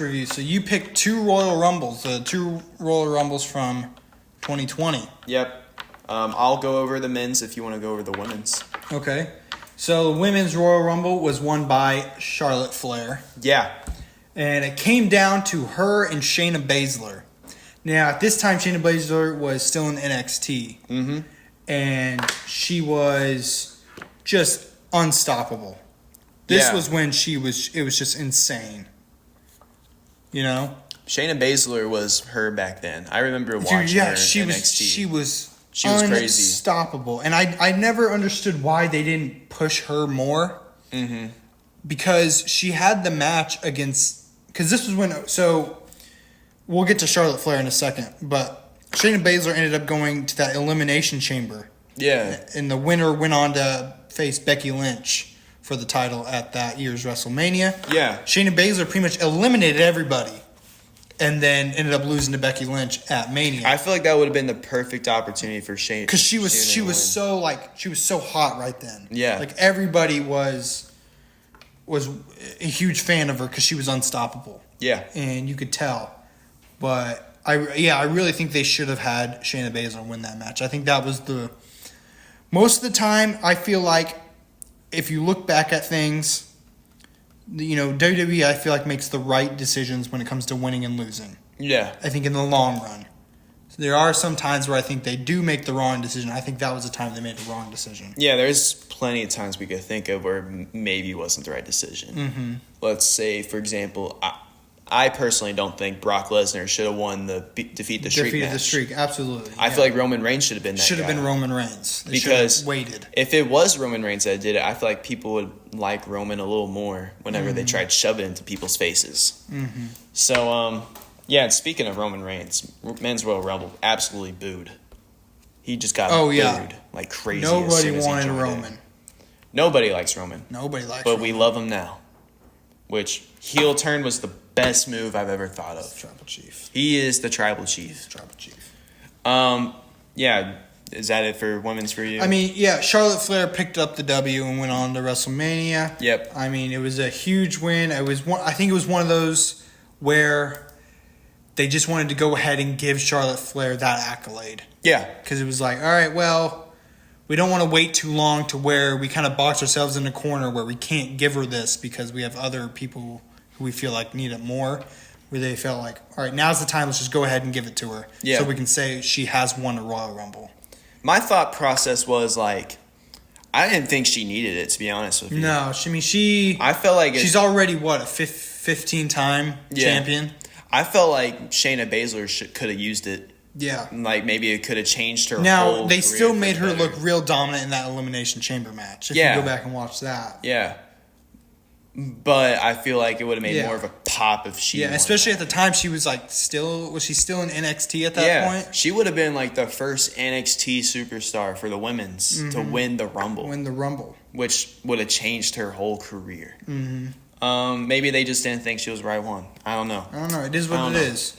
review. So you picked 2 Royal Rumbles, the 2 Royal Rumbles from 2020. Yep. I'll go over the men's if you want to go over the women's. Okay. So the women's Royal Rumble was won by Charlotte Flair. Yeah. And it came down to her and Shayna Baszler. Now, at this time, Shayna Baszler was still in NXT. Mm-hmm. And she was just unstoppable. This was when it was just insane. You know? Shayna Baszler was her back then. I remember watching her in NXT. She was crazy. Unstoppable. And I never understood why they didn't push her more. Mm-hmm. Because she had the match against... Because this was when... So, we'll get to Charlotte Flair in a second. But Shayna Baszler ended up going to that Elimination Chamber. Yeah. And the winner went on to face Becky Lynch for the title at that year's WrestleMania. Yeah. Shayna Baszler pretty much eliminated everybody. And then ended up losing to Becky Lynch at Mania. I feel like that would have been the perfect opportunity for Shayna. Because she was so hot right then. Yeah. Like everybody was a huge fan of her because she was unstoppable. Yeah. And you could tell. But I really think they should have had Shayna Baszler win that match. I think that was most of the time. I feel like if you look back at things. WWE, I feel like, makes the right decisions when it comes to winning and losing. Yeah. I think in the long run. So there are some times where I think they do make the wrong decision. I think that was the time they made the wrong decision. Yeah, there's plenty of times we could think of where maybe it wasn't the right decision. Mm-hmm. Let's say, for example, I personally don't think Brock Lesnar should have won the Defeat the Streak match. The Streak, absolutely. I feel like Roman Reigns should have been that Should have guy. been Roman Reigns. They because waited. If it was Roman Reigns that did it, I feel like people would like Roman a little more whenever they tried to shove it into people's faces. Mm-hmm. So, and speaking of Roman Reigns, Men's Royal Rumble absolutely booed. He just got booed like crazy. Nobody wanted Roman. Nobody likes Roman. Nobody likes Roman. But we Roman. love him now. Which, heel turn was the best move I've ever thought of. Tribal Chief. He is the Tribal Chief. Tribal Chief. Is that it for women's for you? I mean, yeah, Charlotte Flair picked up the W and went on to WrestleMania. Yep. I mean, it was a huge win. It was I think it was one of those where they just wanted to go ahead and give Charlotte Flair that accolade. Yeah. Because it was like, all right, well, we don't want to wait too long to where we kind of box ourselves in a corner where we can't give her this because we have other people who we feel like need it more. Where they felt like, all right, now's the time. Let's just go ahead and give it to her, so we can say she has won a Royal Rumble. My thought process was like, I didn't think she needed it, to be honest with you. No, I felt like she's already what, a 15-time champion. I felt like Shayna Baszler could have used it. Yeah, like maybe it could have changed her. Now whole they still made her better. look real dominant in that Elimination Chamber match. If you go back and watch that, But I feel like it would have made more of a pop if she. Yeah, especially at the time she was like was she still in NXT at that point? She would have been like the first NXT superstar for the women's to win the Rumble. Which would have changed her whole career. Mm-hmm. Maybe they just didn't think she was the right one. I don't know. It is what it is.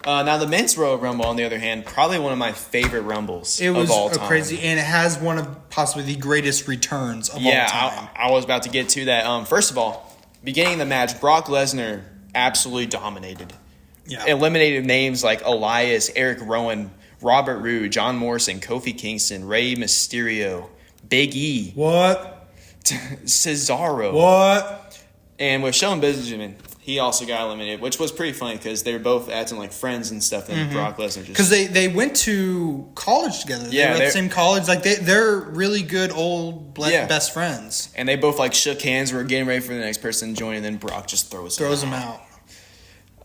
Now the men's Royal Rumble, on the other hand, probably one of my favorite Rumbles of all time. It was crazy, and it has one of possibly the greatest returns of all time. Yeah, I was about to get to that. First of all, beginning of the match, Brock Lesnar absolutely dominated. Yeah. Eliminated names like Elias, Eric Rowan, Robert Roode, John Morrison, Kofi Kingston, Rey Mysterio, Big E. What? Cesaro. What? And with Shelton Benjamin, he also got eliminated, which was pretty funny because they were both acting like friends and stuff. And Brock Lesnar just because they went to college together. They were at the same college. Like they're really good old best friends. And they both like shook hands. Were getting ready for the next person to join, and then Brock just throws him out.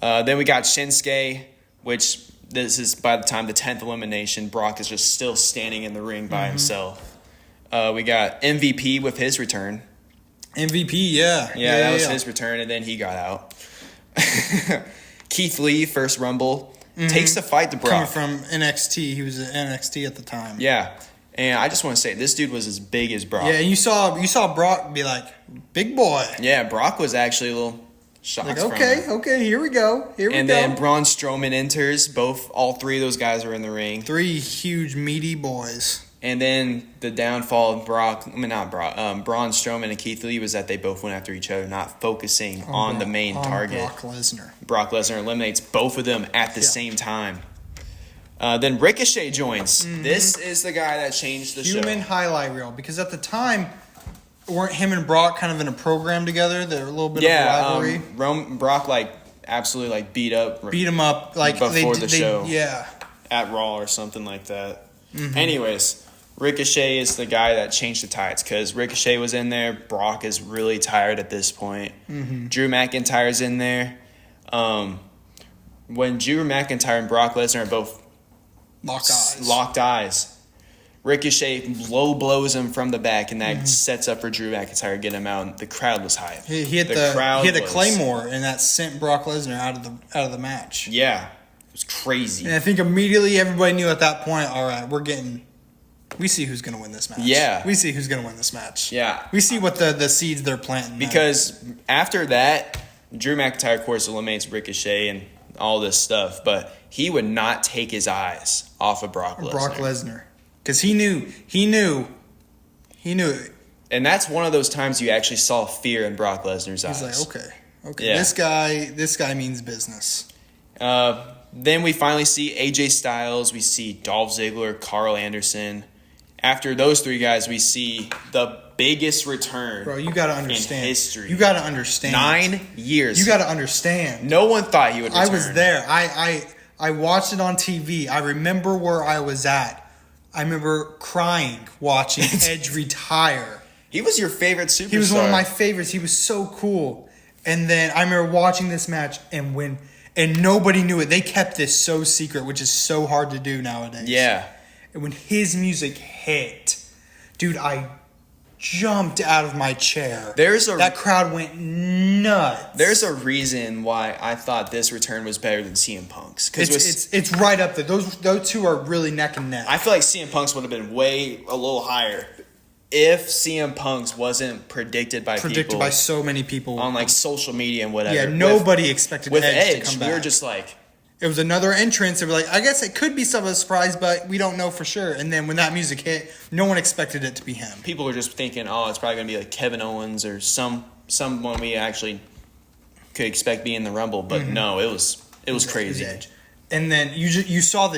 Then we got Shinsuke, which this is by the time the 10th elimination. Brock is just still standing in the ring by himself. We got MVP with his return. MVP, yeah. That was his return, and then he got out. Keith Lee, first Rumble, takes the fight to Brock. Coming from NXT. He was at NXT at the time. Yeah. And I just want to say, this dude was as big as Brock. Yeah, and you saw Brock be like, big boy. Yeah, Brock was actually a little shocked like, from okay, here we go. And then Braun Strowman enters. All three of those guys are in the ring. Three huge, meaty boys. And then the downfall of Braun Strowman and Keith Lee was that they both went after each other, not focusing on the main target. Brock Lesnar eliminates both of them at the same time. Then Ricochet joins. This is the guy that changed the show. Human highlight reel. Because at the time, weren't him and Brock kind of in a program together? They're a little bit of a rivalry. Brock absolutely beat him up like before the show. Yeah. At Raw or something like that. Anyways. Ricochet is the guy that changed the tides because Ricochet was in there. Brock is really tired at this point. Drew McIntyre's in there. When Drew McIntyre and Brock Lesnar are both locked eyes, Ricochet low blows him from the back, and that sets up for Drew McIntyre to get him out. And the crowd was hyped. He hit the Claymore, and that sent Brock Lesnar out of the match. Yeah, it was crazy. And I think immediately everybody knew at that point, all right, we see who's going to win this match. Yeah. We see who's going to win this match. Yeah. We see what the seeds they're planting. Because after that, Drew McIntyre, of course, eliminates Ricochet and all this stuff, but he would not take his eyes off of Brock Lesnar. Because he knew it. And that's one of those times you actually saw fear in Brock Lesnar's eyes. He's like, okay. Yeah. This guy means business. Then we finally see AJ Styles. We see Dolph Ziggler, Carl Anderson. After those three guys, we see the biggest return Bro, you gotta understand. in history. You gotta understand. 9 years. You gotta understand. No one thought he would return. I was there. I watched it on TV. I remember where I was at. I remember crying watching Edge retire. He was your favorite superstar. He was one of my favorites. He was so cool. And then I remember watching this match and nobody knew it. They kept this so secret, which is so hard to do nowadays. Yeah. And when his music hit, dude, I jumped out of my chair. That crowd went nuts. There's a reason why I thought this return was better than CM Punk's. It's right up there. Those two are really neck and neck. I feel like CM Punk's would have been a little higher if CM Punk's wasn't predicted by so many people on like social media and whatever. Yeah, nobody expected with Edge to come back. We were just like, It was another entrance. They were like, I guess it could be some of a surprise, but we don't know for sure. And then when that music hit, no one expected it to be him. People were just thinking, oh, it's probably going to be like Kevin Owens or someone we actually could expect be in the Rumble. But no, it was crazy. Edge. And then you saw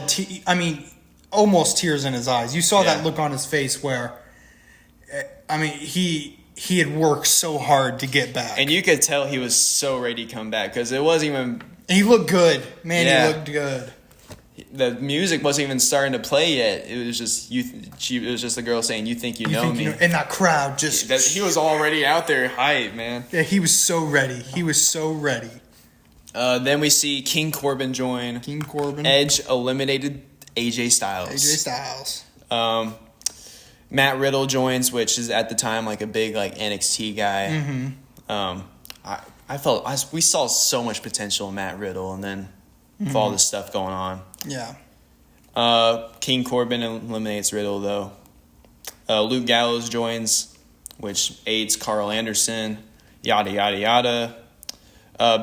almost tears in his eyes. You saw that look on his face where, he had worked so hard to get back. And you could tell he was so ready to come back because it wasn't even... He looked good. Man, he looked good. The music wasn't even starting to play yet. It was just it was just the girl saying, "You think you know me?" And that crowd just... He was already out there hype, man. Yeah, he was so ready. Then we see King Corbin join. Edge eliminated AJ Styles. Matt Riddle joins, which is at the time like a big like NXT guy. Mm-hmm. We saw so much potential in Matt Riddle, and then with all this stuff going on. Yeah. King Corbin eliminates Riddle though. Luke Gallows joins, which aids Carl Anderson. Yada yada yada.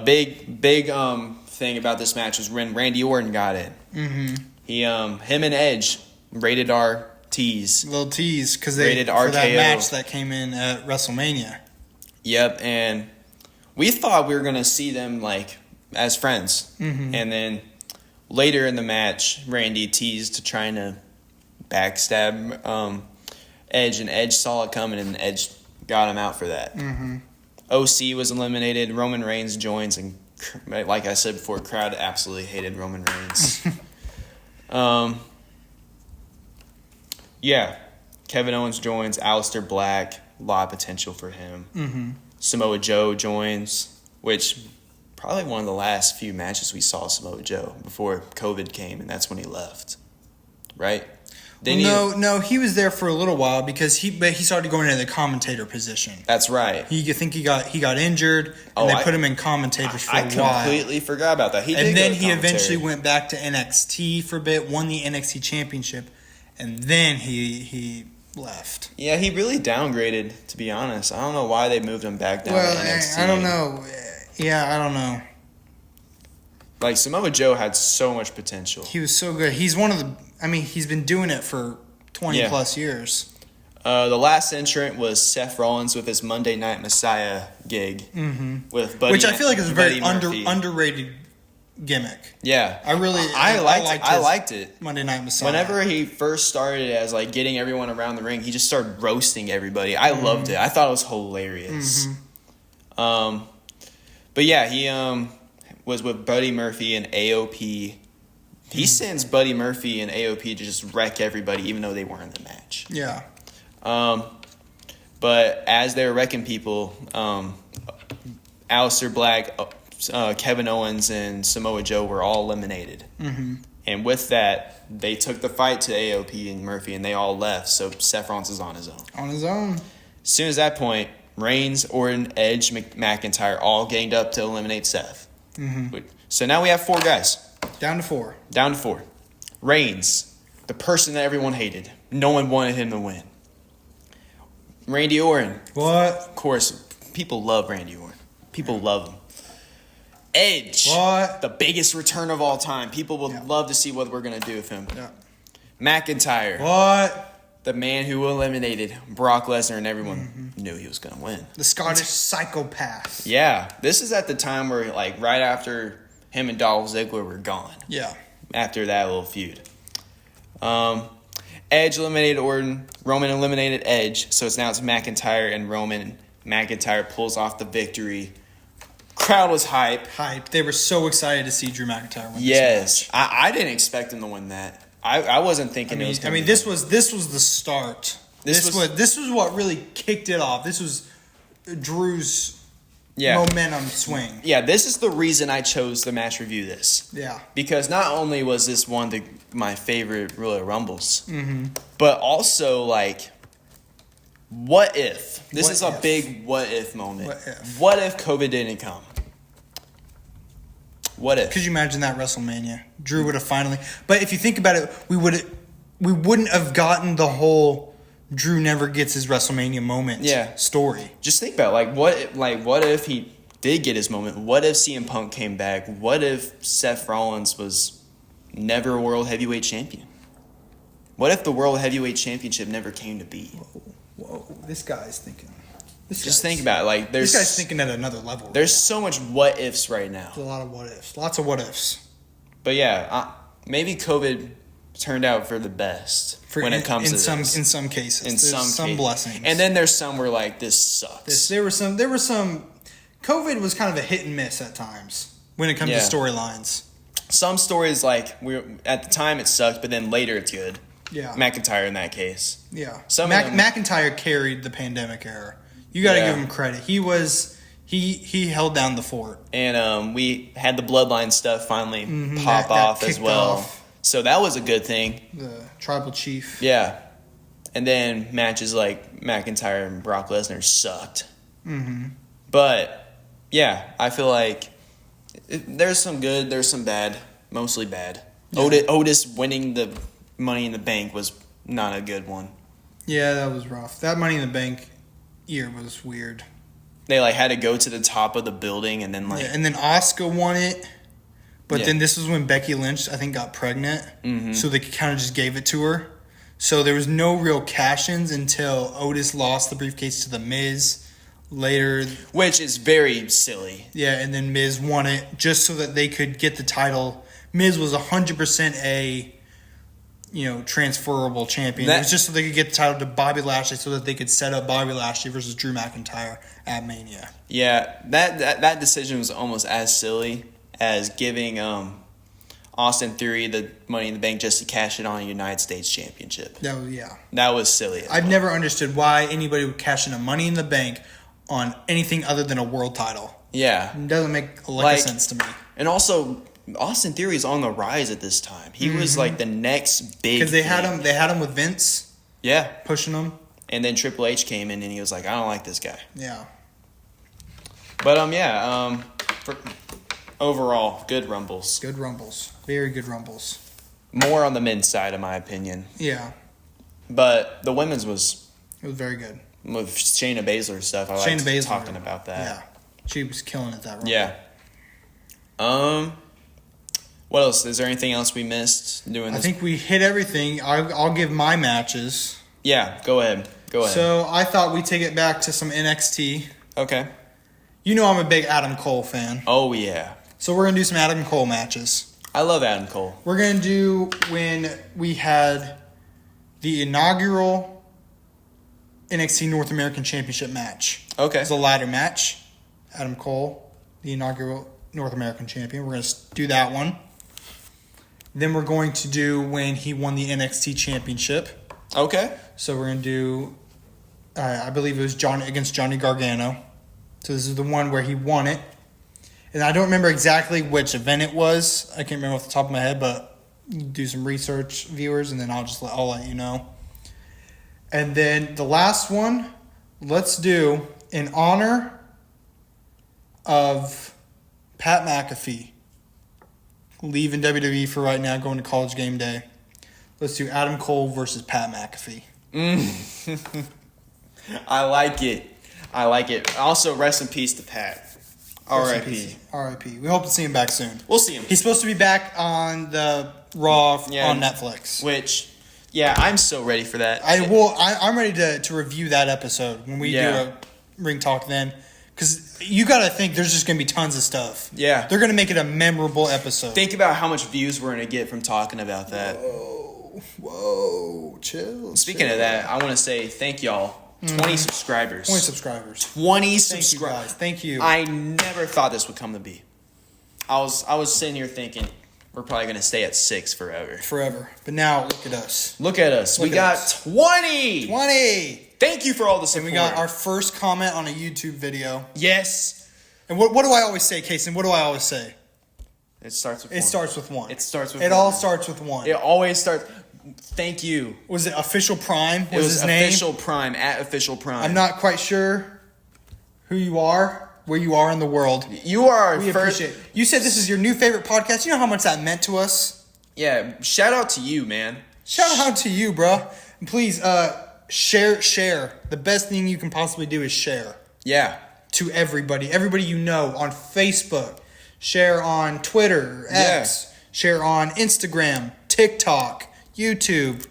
Big thing about this match was when Randy Orton got in. Mm-hmm. Him and Edge rated our tease. Little tease because they rated for that match that came in at WrestleMania. Yep, and we thought we were gonna see them like as friends, and then later in the match, Randy teased to trying to backstab Edge, and Edge saw it coming, and Edge got him out for that. Mm-hmm. OC was eliminated. Roman Reigns joins, and like I said before, crowd absolutely hated Roman Reigns. Yeah, Kevin Owens joins. Aleister Black, a lot of potential for him. Mm-hmm. Samoa Joe joins, which probably one of the last few matches we saw Samoa Joe before COVID came, and that's when he left. Right? No, he was there for a little while because he started going into the commentator position. That's right. You think he got injured, and they put him in commentators for a while. I completely forgot about that. He eventually went back to NXT for a bit, won the NXT championship, and then he left. Yeah, he really downgraded, to be honest. I don't know why they moved him back down to NXT. I don't know. Yeah, I don't know. Like, Samoa Joe had so much potential. He was so good. He's one of the... he's been doing it for 20-plus years. The last entrant was Seth Rollins with his Monday Night Messiah gig. Mm-hmm. With Buddy, which I feel like is a very underrated gimmick. Yeah. I liked it. Monday Night Messiah. Whenever he first started as, like, getting everyone around the ring, he just started roasting everybody. I loved it. I thought it was hilarious. Mm-hmm. But yeah, he was with Buddy Murphy and AOP. He sends Buddy Murphy and AOP to just wreck everybody, even though they weren't in the match. Yeah. But as they were wrecking people, Aleister Black, Kevin Owens, and Samoa Joe were all eliminated. Mm-hmm. And with that, they took the fight to AOP and Murphy, and they all left. So Seth Rollins is on his own. As soon as that point, Reigns, Orton, Edge, McIntyre all ganged up to eliminate Seth. Mm-hmm. So now we have 4 guys. Down to 4. Reigns, the person that everyone hated. No one wanted him to win. Randy Orton. What? Of course, people love Randy Orton. People love him. Edge. What? The biggest return of all time. People would love to see what we're going to do with him. Yeah. McIntyre. What? The man who eliminated Brock Lesnar, and everyone knew he was going to win. The Scottish psychopath. Yeah. This is at the time where, like, right after him and Dolph Ziggler were gone. Yeah. After that little feud. Edge eliminated Orton. Roman eliminated Edge. So now it's McIntyre and Roman. McIntyre pulls off the victory. Crowd was hype. They were so excited to see Drew McIntyre win this match. I didn't expect him to win that. I wasn't thinking it was going to be. This was the start. This was what really kicked it off. This was Drew's momentum swing. Yeah, this is the reason I chose the match review this. Yeah. Because not only was this one of my favorite Royal Rumbles, but also, like, what if? This is a big what if moment. What if COVID didn't come? What if? Could you imagine that WrestleMania? Drew would have finally... But if you think about it, we wouldn't have gotten the whole Drew never gets his WrestleMania moment story. Just think about it. What if he did get his moment? What if CM Punk came back? What if Seth Rollins was never World Heavyweight Champion? What if the World Heavyweight Championship never came to be? Whoa. This guy's thinking. Just think about it. Like, this guy's thinking at another level. There's so much what ifs right now. There's a lot of what ifs. Lots of what ifs. But yeah, maybe COVID turned out for the best when it comes to this. In some cases. There's some blessings. And then there's some where like, this sucks. There were some. COVID was kind of a hit and miss at times when it comes to storylines. Some stories, like, at the time it sucked, but then later it's good. Yeah. McIntyre in that case. Yeah. McIntyre carried the pandemic era. You got to give him credit. He held down the fort. And we had the bloodline stuff finally pop off as well. So that was a good thing. The tribal chief. Yeah. And then matches like McIntyre and Brock Lesnar sucked. Mm-hmm. But, yeah, I feel like there's some good, there's some bad, mostly bad. Yeah. Otis winning the Money in the Bank was not a good one. Yeah, that was rough. That Money in the Bank year was weird. They like had to go to the top of the building and then and then Asuka won it. But then this was when Becky Lynch, I think, got pregnant. Mm-hmm. So they kind of just gave it to her. So there was no real cash-ins until Otis lost the briefcase to The Miz later. Which is very silly. Yeah, and then Miz won it just so that they could get the title. Miz was 100% a transferable champion. It was just so they could get the title to Bobby Lashley so that they could set up Bobby Lashley versus Drew McIntyre at Mania. Yeah, that decision was almost as silly as giving Austin Theory the Money in the Bank just to cash it on a United States Championship. That was silly. I've never understood why anybody would cash in a Money in the Bank on anything other than a world title. Yeah. It doesn't make a lick of sense to me. And also, Austin Theory is on the rise at this time. He was like the next big because they had him with Vince. Yeah. Pushing him. And then Triple H came in and he was like, I don't like this guy. Yeah. But overall, good Rumbles. Good Rumbles. Very good Rumbles. More on the men's side, in my opinion. Yeah. But the women's was... It was very good. With Shayna Baszler stuff, I liked talking about that. Yeah. She was killing it that Rumble. Yeah. What else? Is there anything else we missed doing this? I think we hit everything. I'll give my matches. Yeah, go ahead. So I thought we'd take it back to some NXT. Okay. You know I'm a big Adam Cole fan. Oh, yeah. So we're going to do some Adam Cole matches. I love Adam Cole. We're going to do when we had the inaugural NXT North American Championship match. Okay. It's a ladder match. Adam Cole, the inaugural North American champion. We're going to do that one. Then we're going to do when he won the NXT Championship. Okay. So we're going to do, I believe it was against Johnny Gargano. So this is the one where he won it. And I don't remember exactly which event it was. I can't remember off the top of my head, but do some research, viewers, and then I'll let you know. And then the last one, let's do in honor of Pat McAfee leaving WWE for right now, going to College Game Day. Let's do Adam Cole versus Pat McAfee. I like it. Also, rest in peace to Pat. R.I.P. R.I.P. We hope to see him back soon. We'll see him. He's supposed to be back on the Raw on Netflix. Which, I'm so ready for that. I'm ready to review that episode when we do a Ring Talk then. Because you got to think there's just going to be tons of stuff. Yeah. They're going to make it a memorable episode. Think about how much views we're going to get from talking about that. Whoa. Chill. Speaking of that, I want to say thank y'all. 20 subscribers. 20 subscribers. 20 subscribers. Thank you. I never thought this would come to be. I was sitting here thinking we're probably going to stay at 6 forever. But now look at us. We got 20. 20. Thank you for all the support. And we got our first comment on a YouTube video. Yes. And what do I always say, Kason? What do I always say? It starts with 1. It starts with 1. It all starts with 1. It always starts. Thank you. Was it Official Prime? It was his name? Official Prime, at Official Prime. I'm not quite sure who you are, where you are in the world. You are we first. Appreciate. You said this is your new favorite podcast. You know how much that meant to us? Yeah. Shout out to you, man. Shout out to you, bro. And please, share. The best thing you can possibly do is share. Yeah. to everybody. Everybody you know on Facebook. Share on Twitter, X. Share on Instagram, TikTok, YouTube,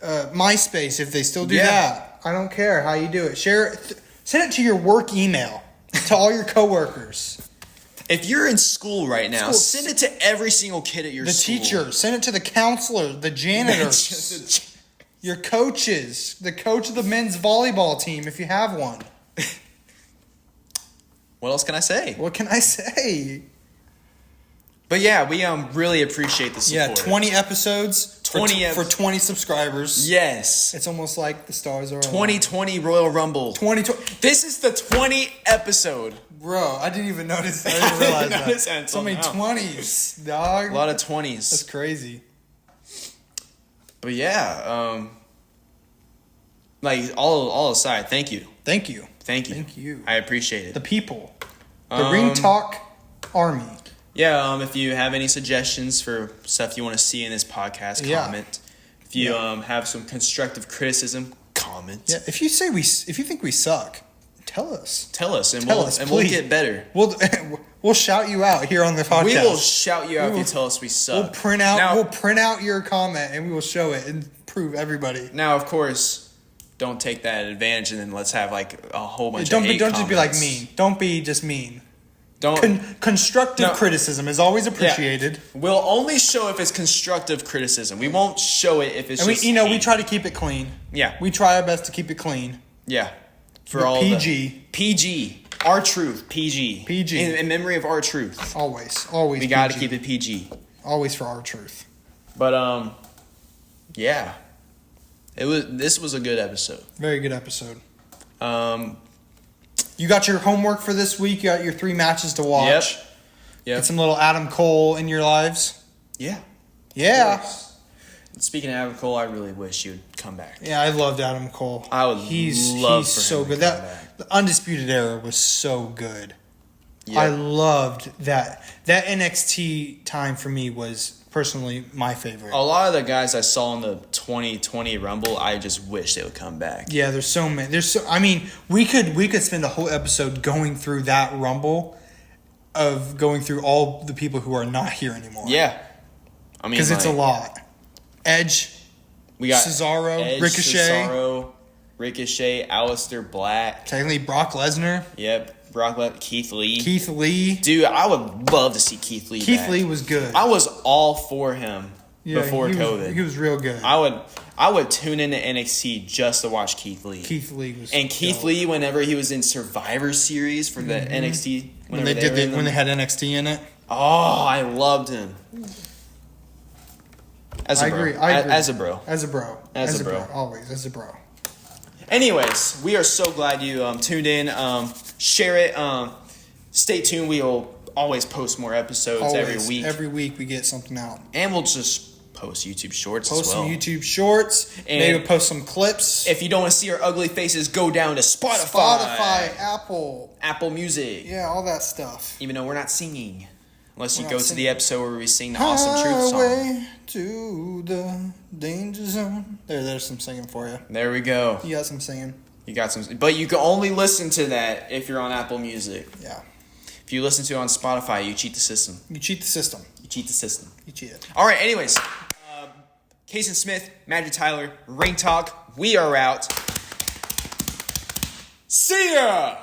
MySpace if they still do that. I don't care how you do it. Share it. Send it to your work email, to all your coworkers. If you're in school right now, send it to every single kid at your school. The teacher. Send it to the counselor, the janitors, your coaches, the coach of the men's volleyball team if you have one. What else can I say? What can I say? But yeah, we really appreciate the support. Yeah, 20 episodes for 20 subscribers. Yes. It's almost like the stars are 2020 Royal Rumble. 2020. This is the 20 episode. Bro, I didn't even notice. I didn't realize that. So many 20s, dog. A lot of 20s. That's crazy. But yeah, like all aside, thank you. Thank you. Thank you. I appreciate it. The people. The Ring Talk Army. Yeah, if you have any suggestions for stuff you want to see in this podcast, comment. If you have some constructive criticism, comment. Yeah, if you think we suck, tell us. And we'll get better. We'll shout you out here on the podcast. We will shout you out if you tell us we suck. We'll print out your comment and we will show it and prove everybody. Now, of course, don't take that advantage and then let's have like a whole bunch of hate Don't comments. just be like mean. Don't be just mean. Constructive criticism is always appreciated. Yeah. We'll only show if it's constructive criticism. We won't show it if it's just hate. We try to keep it clean. Yeah. We try our best to keep it clean. Yeah. For all PG. PG. Our truth. PG. In memory of our truth. Always. We got to keep it PG. Always for our truth. But yeah. This was a good episode. Very good episode. You got your homework for this week. You got your 3 matches to watch. Yep. Get some little Adam Cole in your lives. Yeah. Speaking of Adam Cole, I really wish you would come back. Yeah, I loved Adam Cole. I would love for him so good. The Undisputed Era was so good. Yep. I loved that. That NXT time for me was personally my favorite. A lot of the guys I saw in the 2020 Rumble, I just wish they would come back. Yeah, there's so many. We could spend a whole episode going through that Rumble, of going through all the people who are not here anymore. Yeah, because it's a lot. Edge, we got Cesaro, Ricochet, Aleister Black, technically Brock Lesnar. Yep. Brock Lesnar, Keith Lee. Dude, I would love to see Keith Lee back. Lee was good. I was all for him before COVID. He was real good. I would tune into NXT just to watch Keith Lee. Keith Lee was Keith Lee, whenever he was in Survivor Series for the NXT. When they had NXT in it. Oh, I loved him. I agree. As a bro. Always as a bro. Anyways, we are so glad you tuned in. Share it. Stay tuned. We will always post more episodes every week. Every week we get something out. And we'll just post YouTube shorts as well. Post some YouTube shorts. And maybe post some clips. If you don't want to see our ugly faces, go down to Spotify, Apple Music. Yeah, all that stuff. Even though we're not singing. Unless you go to the episode where we sing the Awesome Truth song. Highway to the danger zone. There's some singing for you. There we go. You got some singing. But you can only listen to that if you're on Apple Music. Yeah. If you listen to it on Spotify, you cheat the system. You cheat it. All right, anyways. Kason Smith, Magic Tyler, Ring Talk. We are out. See ya!